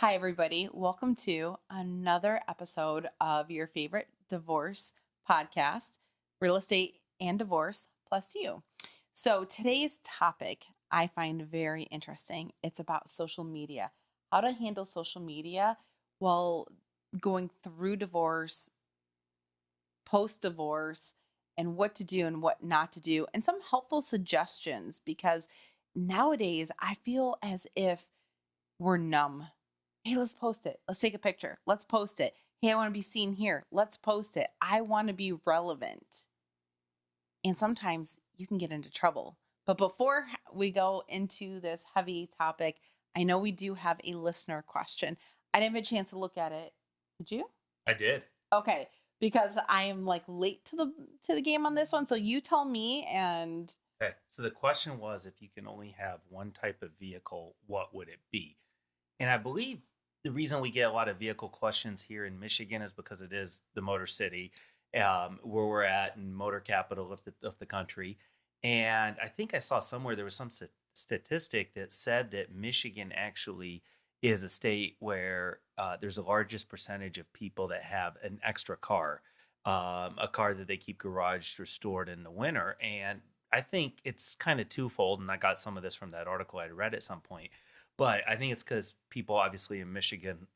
Hi, everybody. Welcome to another episode of your favorite divorce podcast, Real Estate and Divorce Plus You. So, today's topic I find very interesting. It's about social media, how to handle social media while going through divorce, post divorce, and what to do and what not to do, and some helpful suggestions because nowadays I feel as if we're numb. Hey, let's post it. Let's take a picture. Let's post it. Hey, I want to be seen here. Let's post it. I want to be relevant. And sometimes you can get into trouble. But before we go into this heavy topic, I know we do have a listener question. I didn't have a chance to look at it. Did you? I did. Okay, because I am like late to the game on this one. So you tell me. And Okay. So the question was, if you can only have one type of vehicle, what would it be? And I believe the reason we get a lot of vehicle questions here in Michigan is because it is the Motor City, where we're at, and motor capital of the country. And I think I saw somewhere there was some statistic that said that Michigan actually is a state where there's the largest percentage of people that have an extra car, a car that they keep garaged or stored in the winter. And I think it's kind of twofold. And I got some of this from that article I read at some point. But I think it's because people obviously in Michigan,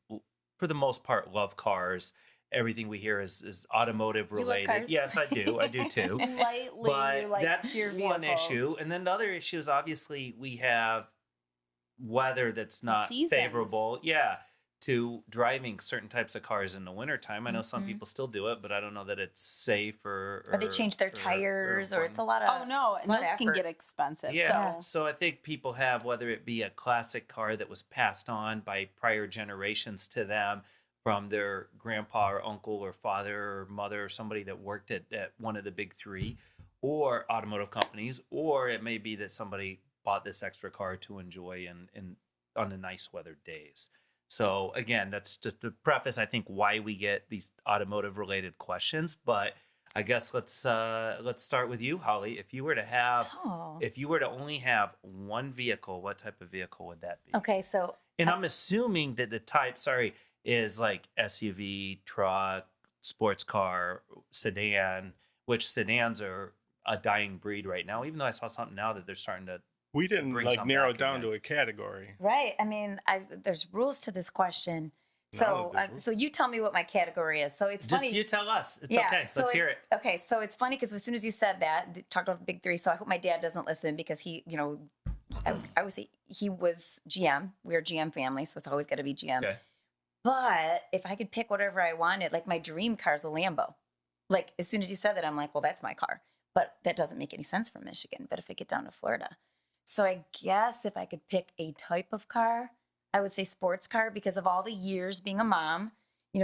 for the most part, love cars. Everything we hear is automotive related. cars? Yes, I do. I do too. slightly But like that's your one vehicles. issue. And then the other issue is obviously we have weather that's not Seasons. favorable. Yeah. To driving certain types of cars in the wintertime. I know some people still do it, but I don't know that it's safe or they change their tires, or it's a lot of. Oh no, and lot those of can effort. get expensive. Yeah. So So I think people have, whether it be a classic car that was passed on by prior generations to them from their grandpa or uncle or father or mother or somebody that worked at one of the big three or automotive companies, or it may be that somebody bought this extra car to enjoy in on the nice weather days. So again, that's just to preface, I think, why we get these automotive related questions. But I guess let's start with you, Holly. If you were to only have one vehicle, what type of vehicle would that be? Okay, so And I'm assuming that the type, is like SUV, truck, sports car, sedan, which sedans are a dying breed right now. Even though I saw something now that they're starting to. We didn't Bring like some narrow back down again. to a category. right. I mean, there's rules to this question. So, there's rules. so you tell me what my category is. So it's Just funny. you tell us. It's okay. so Let's hear it. Okay, so it's funny because as soon as you said that, talked about the big three. So I hope my dad doesn't listen because he, I would say he was GM. We're a GM family, so it's always got to be GM. Okay. But if I could pick whatever I wanted, like my dream car is a Lambo. Like as soon as you said that, I'm like, well, that's my car. But that doesn't make any sense for Michigan. But if I get down to Florida, so I guess if I could pick a type of car, I would say sports car because of all the years being a mom.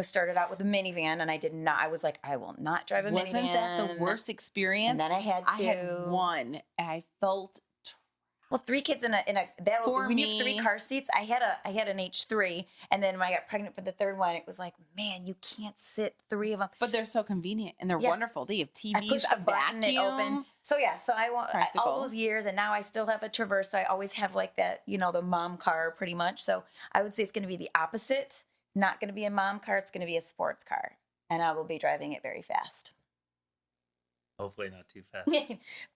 Started out with a minivan, and I was like, I will not drive a minivan. wasn't that the worst experience? And then I had to. I had one, and I felt. Well, 3 kids in a For when you have 3 me- car seats, I had an H3, and then when I got pregnant for the third one, it was like, man, you can't sit 3 of them. But they're so convenient and they're Yeah. wonderful. They have I TVs, pushed a a button, it vacuum. opened. So yeah, so I want Practical. all those years, and now I still have a Traverse. So I always have like that, the mom car, pretty much. So I would say it's going to be the opposite. Not going to be a mom car. It's going to be a sports car, and I will be driving it very fast. Hopefully not too fast.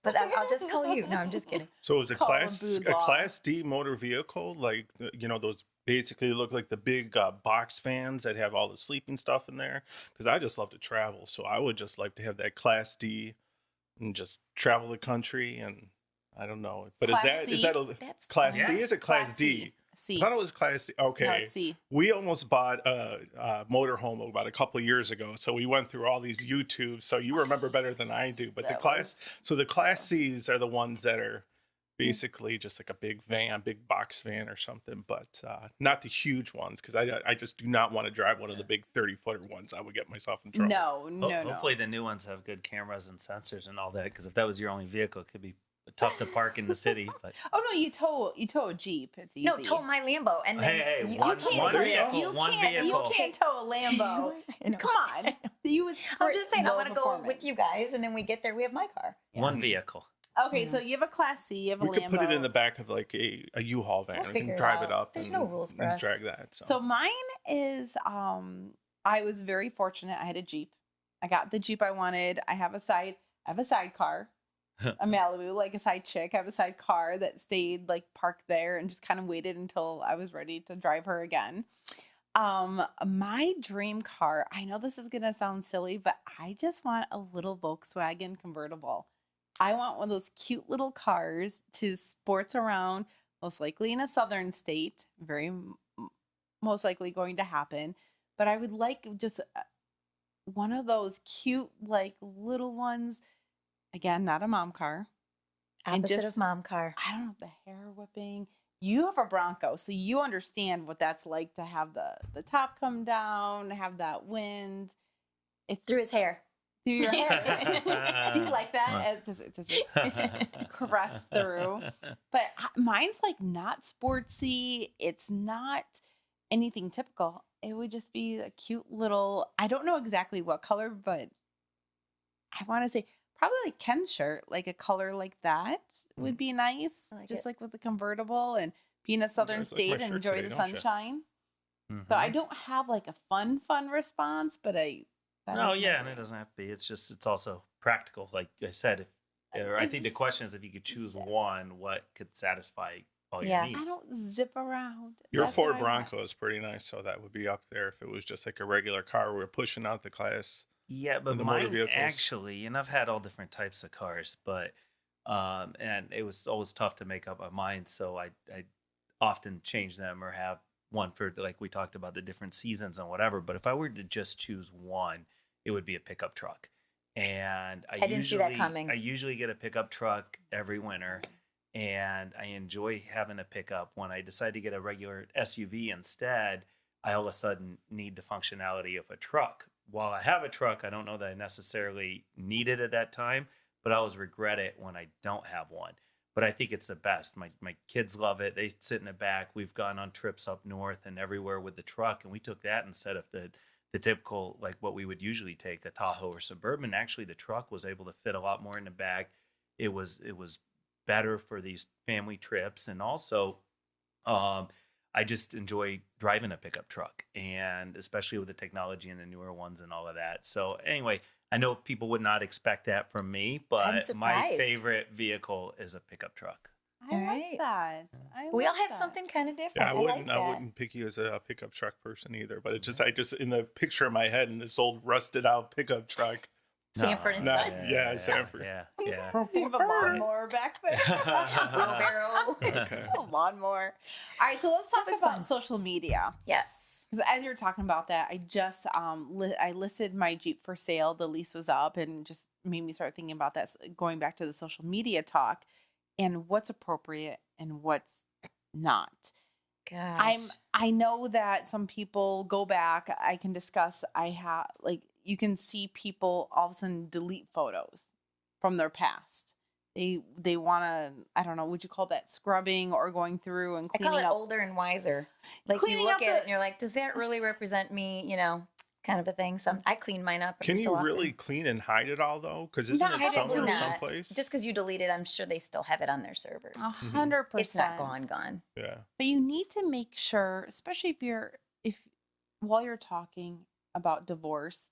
But I'll just call you. No, I'm just kidding. So is a Call class a a boudoir. class D motor vehicle, like those basically look like the big box fans that have all the sleeping stuff in there? Because I just love to travel, so I would just like to have that class D and just travel the country. And I don't know, but Class is C? that a That's class fun. C? Is it class Class D? C. I thought it was class D. Okay. No, it's C. We almost bought a motorhome about a couple of years ago, so we went through all these YouTubes. So you remember better than I do. But the class C's are the ones that are basically just like a big van, big box van or something, but not the huge ones because I just do not want to drive one of the big 30-footer ones. I would get myself in trouble. No. Hopefully the new ones have good cameras and sensors and all that. Because if that was your only vehicle, it could be tough to park in the city. But Oh no, you tow a Jeep. It's easy. No, tow my Lambo, and then Hey, you one can't vehicle. You can't tow a Lambo. I know. Come on, you would. I'm just saying, I low want to go performance. with you guys, and then we get there, we have my car. one vehicle. Okay, so you have a Class C, you have a We could put it in Lambo. the back of like a U-Haul van. We'll We figure can it drive out. it up. There's and, no rules for and us. drag that. So mine is I was very fortunate. I had a Jeep. I got the Jeep I wanted. I have a sidecar, a Malibu, like a side chick. I have a sidecar that stayed like parked there and just kind of waited until I was ready to drive her again. My dream car, I know this is gonna sound silly, but I just want a little Volkswagen convertible. I want one of those cute little cars to sports around, most likely in a southern state, most likely going to happen. But I would like just one of those cute, like little ones. Again, not a mom car. And Opposite just- of mom car. I don't know, the hair whipping. You have a Bronco, so you understand what that's like to have the top come down, have that wind. It's Through his hair. through your hair. Do you like that? Does it caress through? But mine's like not sportsy. It's not anything typical. It would just be a cute little, I don't know exactly what color, but I want to say probably like Ken's shirt, like a color like that would be nice. I like Just it. like with the convertible and be in a southern guys like my state and shirt enjoy today, the don't ya? sunshine. Mhm. So I don't have like a fun response, but that No, is my yeah, and it dream. doesn't have to be. It's also practical. Like I said, or I think the question is if you could choose one, what could satisfy all your Yeah. needs? I don't zip around. Your That's what Ford I want. Bronco is pretty nice, so that would be up there if it was just like a regular car. We were pushing out the class. Yeah, but the motor mine vehicles. actually, and I've had all different types of cars, but and it was always tough to make up my mind, so I often change them or have one for like we talked about the different seasons and whatever. But if I were to just choose one, it would be a pickup truck. And I didn't see that coming. I usually get a pickup truck every winter, and I enjoy having a pickup. When I decide to get a regular SUV instead, I all of a sudden need the functionality of a truck. While I have a truck, I don't know that I necessarily need it at that time, but I always regret it when I don't have one. But I think it's the best. My kids love it. They sit in the back. We've gone on trips up north and everywhere with the truck, and we took that instead of the typical, like what we would usually take, a Tahoe or Suburban. Actually, the truck was able to fit a lot more in the back. It was better for these family trips, and also I just enjoy driving a pickup truck, and especially with the technology and the newer ones and all of that. So anyway, I know people would not expect that from me, but my surprised. favorite vehicle is a pickup truck. I All like right. that. We all like have that. something kind of different. Yeah, I like wouldn't. that. I wouldn't pick you as a pickup truck person either. But I just in the picture in my head, in this old rusted out pickup truck. Sanford No, inside. Yeah, Sanford. Yeah, yeah. Do you have a lawnmower back there? Wheelbarrow. Okay. A lawnmower. All right, so let's talk That was about fun. social media. Yes. Because as you were talking about that, I just I listed my Jeep for sale. The lease was up, and just made me start thinking about that. Going back to the social media talk, and what's appropriate and what's not. Gosh. I know that some people go back. I can discuss. I have like you can see people all of a sudden delete photos from their past. They want to. I don't know. Would you call that scrubbing or going through and I cleaning call it up? older and wiser. Like Cleaning you look up at it the- and you're like, does that really represent me? You know, kind of a thing. I clean mine up. Can every you so often. really clean and hide it all though? Because isn't No, it I somewhere didn't do that. someplace? Just because you delete it, I'm sure they still have it on their servers. 100%. It's not gone. Yeah. But you need to make sure, especially if while you're talking about divorce,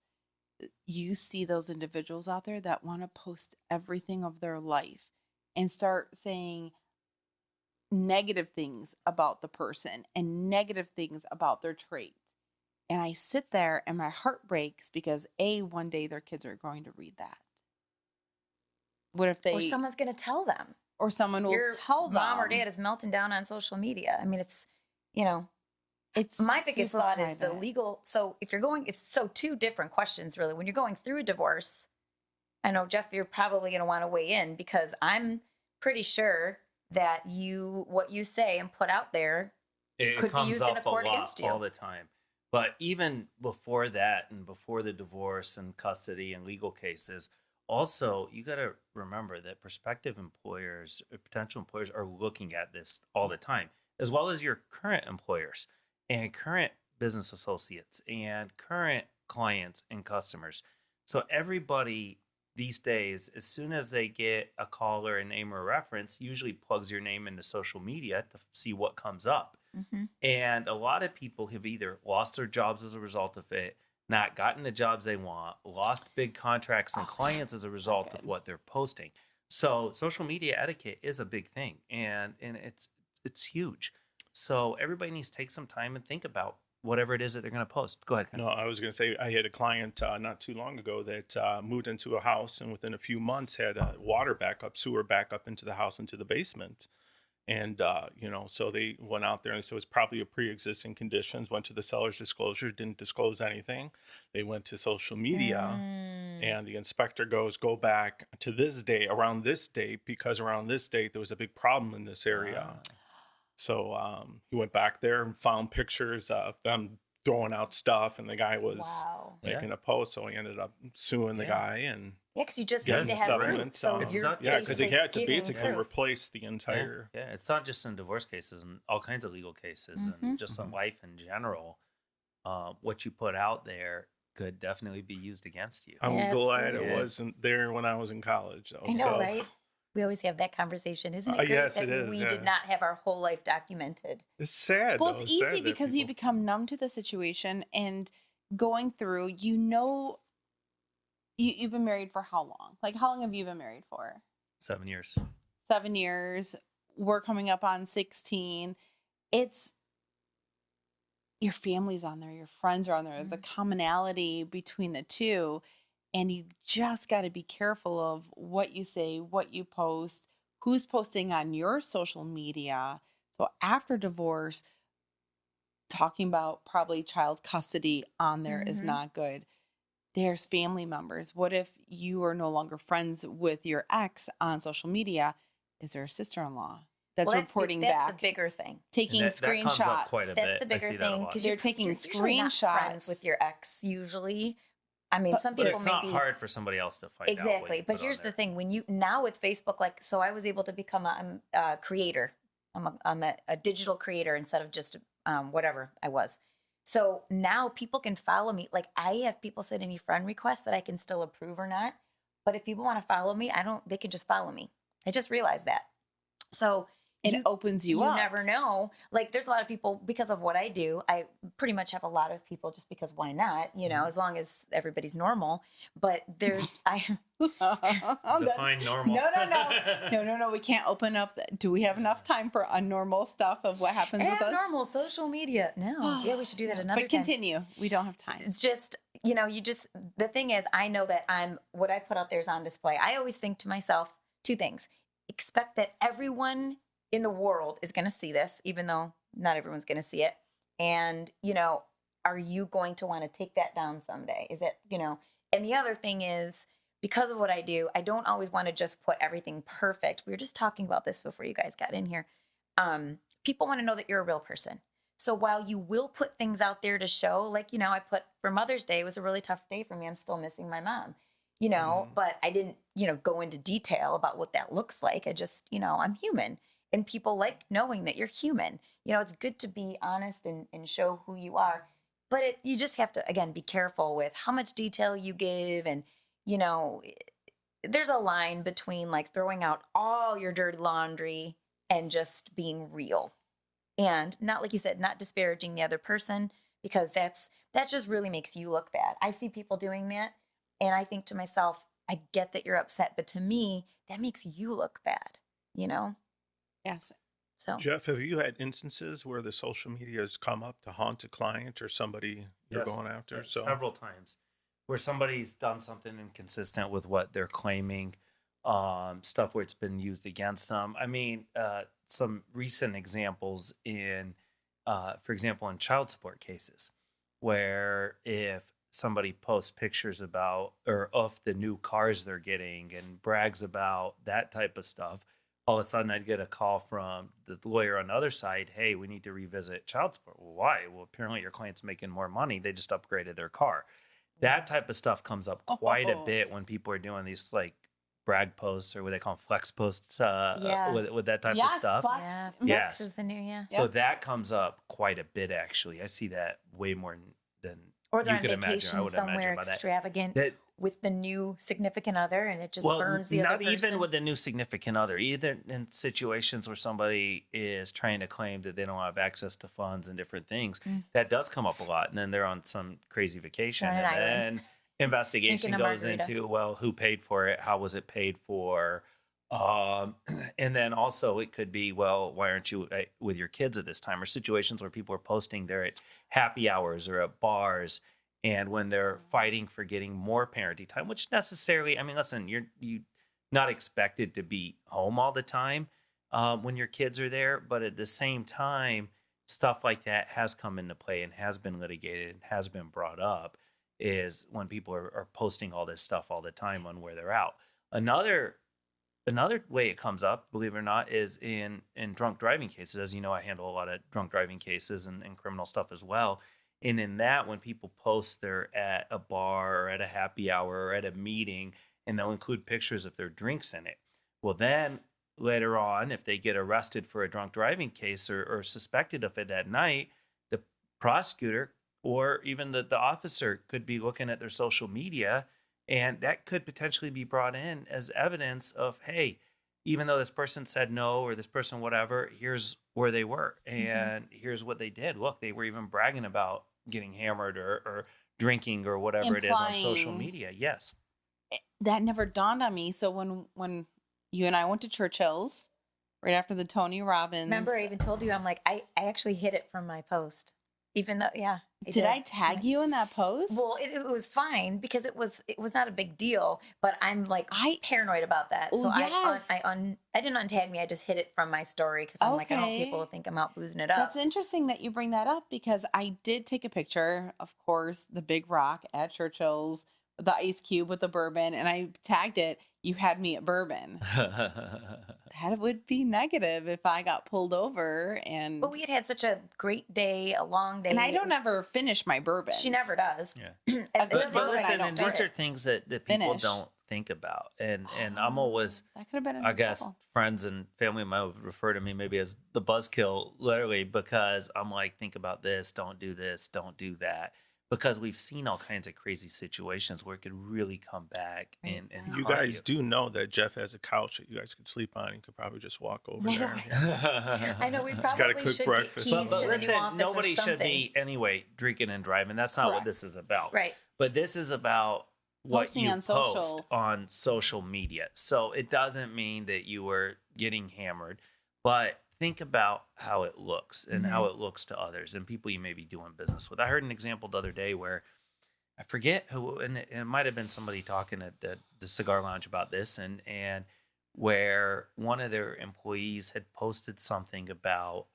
you see those individuals out there that want to post everything of their life and start saying negative things about the person and negative things about their trait. And I sit there and my heart breaks because one day their kids are going to read that. What if Or someone's going to tell them. or someone will Your tell them mom or dad is melting down on social media. I mean, it's, you know, it's my biggest super thought is the private. legal. So if you're going, it's so two different questions really. When you're going through a divorce, I know Jeff, you're probably going to want to weigh in because I'm pretty sure that what you say and put out there It could be comes used in up a court lot against you. all the time. But even before that, and before the divorce and custody and legal cases, also you got to remember that prospective employers, or potential employers, are looking at this all the time, as well as your current employers and current business associates and current clients and customers. So everybody these days, as soon as they get a call or a name or a reference, usually plugs your name into social media to see what comes up. Mm-hmm. And a lot of people have either lost their jobs as a result of it, not gotten the jobs they want, lost big contracts and clients as a result of what they're posting. So social media etiquette is a big thing, and it's huge. So everybody needs to take some time and think about whatever it is that they're going to post. Go ahead, Ken. No, I was going to say I had a client not too long ago that moved into a house and within a few months had a water backup, sewer backup into the house, into the basement. And, so they went out there and said it was probably a pre-existing conditions, went to the seller's disclosure, didn't disclose anything. They went to social media and the inspector goes, go back to this day, around this date, because around this date, there was a big problem in this area. So he went back there and found pictures of them throwing out stuff, and the guy was making a post. So he ended up suing the guy, and because you just need to have proof. So because he had to basically replace the entire. Yeah, it's not just in divorce cases and all kinds of legal cases, and just in life in general. What you put out there could definitely be used against you. I'm glad it wasn't there when I was in college, though. I know, right? We always have that conversation, isn't it great yes, that it is, we did not have our whole life documented? It's sad. Well, it's easy because you become numb to the situation, and going through, you've been married for how long? Like, how long have you been married for? 7 years. 7 years. We're coming up on 16. It's your family's on there, your friends are on there, the commonality between the two. And you just got to be careful of what you say, what you post, who's posting on your social media. So after divorce, talking about probably child custody on there is not good. There's family members. What if you are no longer friends with your ex on social media? Is there a sister-in-law that's reporting back? That's the bigger thing. Taking screenshots. That comes up quite a bit. That's the bigger thing because you're taking screenshots. Not friends with your ex usually. I mean, some people it's not hard for somebody else to find out. Exactly. But here's the thing: when you now with Facebook, so I was able to become a creator. I'm a digital creator instead of just whatever I was. So now people can follow me. Like I have people sending me friend requests that I can still approve or not. But if people want to follow me, they can just follow me. I just realized that. So it opens you up. You never know. Like there's a lot of people, because of what I do, I pretty much have a lot of people just because why not, as long as everybody's normal. But there's, define normal. No. We can't open up. Do we have enough time for unnormal stuff of what happens with us? Normal social media. No. Yeah, we should do that another time. But continue. We don't have time. It's just, the thing is, I know that what I put out there is on display. I always think to myself, two things. Expect that everyone in the world is going to see this, even though not everyone's going to see it. And, are you going to want to take that down someday? Is it, and the other thing is, because of what I do, I don't always want to just put everything perfect. We were just talking about this before you guys got in here. People want to know that you're a real person. So while you will put things out there to show, like, I put for Mother's Day, it was a really tough day for me. I'm still missing my mom, but I didn't, go into detail about what that looks like. I just, I'm human. And people like knowing that you're human. It's good to be honest and show who you are. But you just have to, again, be careful with how much detail you give. And, there's a line between like throwing out all your dirty laundry and just being real. And not, like you said, not disparaging the other person, because that just really makes you look bad. I see people doing that. And I think to myself, I get that you're upset. But to me, that makes you look bad, Yes. So Jeff, have you had instances where the social media has come up to haunt a client or somebody you're going after? Yes, several times where somebody's done something inconsistent with what they're claiming, stuff where it's been used against them. I mean, some recent examples for example, in child support cases, where if somebody posts pictures about or of the new cars they're getting and brags about that type of stuff, all of a sudden I'd get a call from the lawyer on the other side. Hey, we need to revisit child support. Well, why? Well, apparently your client's making more money. They just upgraded their car. That type of stuff comes up quite a bit when people are doing these like brag posts or what they call flex posts with that type of stuff. Flex. yeah, Yes. Flex is the new, So that comes up quite a bit, actually. I see that way more than Or they're you on could imagine. I vacation would somewhere imagine by that. extravagant. That with the new significant other, and it just Well, burns the other not person. even with the new significant other, either in situations where somebody is trying to claim that they don't have access to funds and different things. That does come up a lot. And then they're on some crazy vacation. On an And island. then investigation Drinking a goes margarita. into, well, who paid for it? How was it paid for? And then also it could be, well, why aren't you with your kids at this time? Or situations where people are posting they're at happy hours or at bars, and when they're fighting for getting more parenting time, which necessarily, I mean, listen, you not expected to be home all the time when your kids are there, but at the same time, stuff like that has come into play and has been litigated and has been brought up, is when people are posting all this stuff all the time on where they're out. Another way it comes up, believe it or not, is in drunk driving cases. As you know, I handle a lot of drunk driving cases and criminal stuff as well. And in that, when people post they're at a bar or at a happy hour or at a meeting, and they'll include pictures of their drinks in it. Well, then later on, if they get arrested for a drunk driving case or suspected of it that night, the prosecutor or even the officer could be looking at their social media, and that could potentially be brought in as evidence of, hey, even though this person said no or this person whatever, here's where they were and here's what they did. Look, they were even bragging about getting hammered or drinking or whatever it is on social Implying- media. Yes. That never dawned on me. So when you and I went to Churchill's right after the Tony Robbins. Remember, I even told you, I'm like, I actually hid it from my post. Even though, yeah. Did I tag you in that post? Well, it was fine because it was not a big deal, but I'm like paranoid about that. So yes. I didn't untag me. I just hid it from my story because I'm like, I don't want Okay. people to think I'm out boozing it up. That's interesting that you bring that up, because I did take a picture, of course, the big rock at Churchill's, the ice cube with the bourbon, and I tagged it. You had me at bourbon. That would be negative if I got pulled over. And But we had such a great day, a long day. and I don't ever finish my bourbon. She never does. Yeah. It But doesn't But look like listen, I don't and these start are it. things that people Finish. don't think about. And I'm always, That could have been. I guess, friends and family of mine would refer to me maybe as the buzzkill, literally, because I'm like, think about this, don't do that. Because we've seen all kinds of crazy situations where it could really come back and You haunt guys do know that Jeff has a couch that you guys could sleep on. You could probably just walk over I know. there. I know we gotta probably cook should breakfast. get keys But to the listen, new office nobody or something. should be anyway drinking and driving. That's not what Correct. this is about. Right. But this is about what Posting you on social. post on social media. So it doesn't mean that you were getting hammered, but think about how it looks and how it looks to others and people you may be doing business with. I heard an example the other day where I forget who, and it might have been somebody talking at the cigar lounge about this, and where one of their employees had posted something about,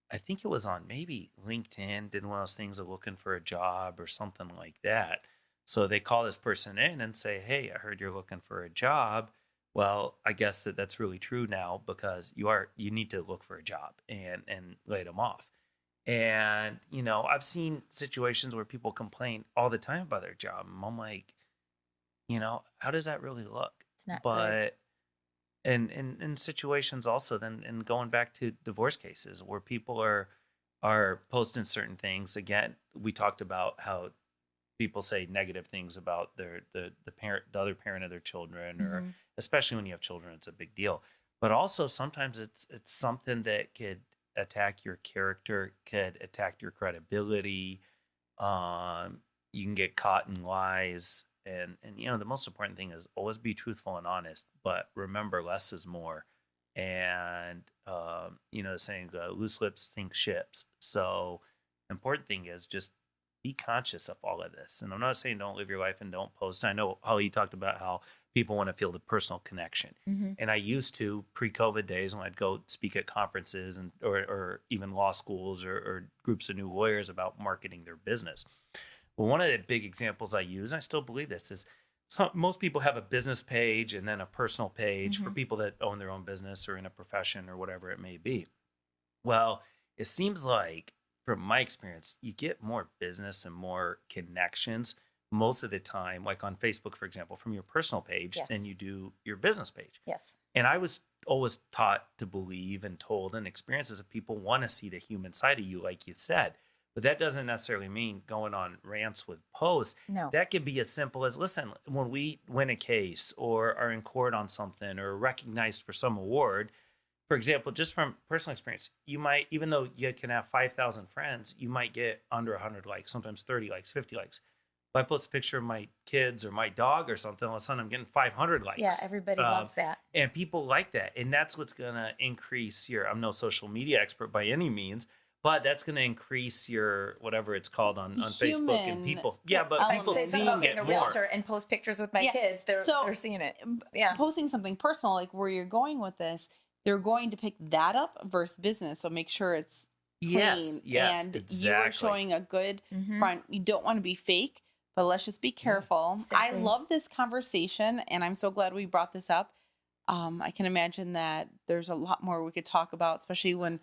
I think it was on maybe LinkedIn, did one of those things of looking for a job or something like that. So they call this person in and say, hey, I heard you're looking for a job. Well, I guess that's really true now, because you need to look for a job, and laid them off. And, I've seen situations where people complain all the time about their job. And I'm like, how does that really look? It's not good. But and in situations also then, and going back to divorce cases where people are posting certain things. Again, we talked about how people say negative things about the other parent of their children, or especially when you have children, it's a big deal. But also sometimes it's something that could attack your character, could attack your credibility. You can get caught in lies, and the most important thing is always be truthful and honest, but remember, less is more. And the saying, loose lips sink ships. So important thing is just be conscious of all of this. And I'm not saying don't live your life and don't post. I know Holly talked about how people want to feel the personal connection. And I used to, pre-COVID days, when I'd go speak at conferences or even law schools or groups of new lawyers about marketing their business. Well, one of the big examples I use, and I still believe this, is most people have a business page and then a personal page for people that own their own business or in a profession or whatever it may be. Well, it seems like, from my experience, you get more business and more connections most of the time, like on Facebook, for example, from your personal page than you do your business page. Yes. And I was always taught to believe and told, and experiences of people want to see the human side of you, like you said. But that doesn't necessarily mean going on rants with posts. No. That could be as simple as, listen, when we win a case or are in court on something or recognized for some award, for example, just from personal experience, you might, even though you can have 5,000 friends, you might get under 100 likes, sometimes 30 likes, 50 likes. If I post a picture of my kids or my dog or something, all of a sudden I'm getting 500 likes. Yeah, everybody loves that. And people like that. And that's what's going to increase your, I'm no social media expert by any means, but that's going to increase your, whatever it's called on Facebook and people. Yeah, but people seeing it more. Realtor and post pictures with my kids. They're seeing it. Yeah. Posting something personal, like where you're going with this, they're going to pick that up versus business. So make sure it's clean. Yes, and exactly. you are showing a good front. You don't want to be fake, but let's just be careful. Exactly. I love this conversation, and I'm so glad we brought this up. I can imagine that there's a lot more we could talk about, especially when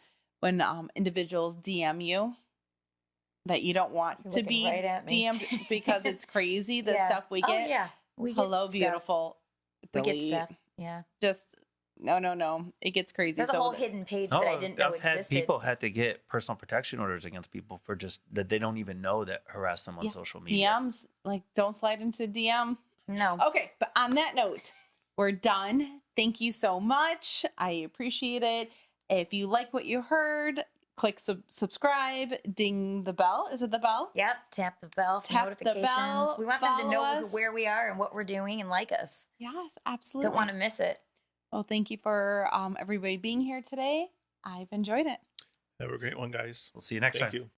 individuals DM you that you don't want to be DM'd because it's crazy, the stuff we get. Oh, yeah. We get Hello, stuff. beautiful. We Delete. get stuff. Yeah. Just, no. It gets crazy. There's a whole hidden page that I didn't know existed. People had to get personal protection orders against people for just that they don't even know that harass them on social media. DMs, like, don't slide into DM. No. Okay, but on that note, we're done. Thank you so much. I appreciate it. If you like what you heard, click subscribe, ding the bell. Is it the bell? Yep. Tap the bell for notifications. Bell, we want them to know us. where we are and what we're doing and like us. Yes, absolutely. Don't want to miss it. Well, thank you for everybody being here today. I've enjoyed it. Have a great one, guys. We'll see you next time. Thank you.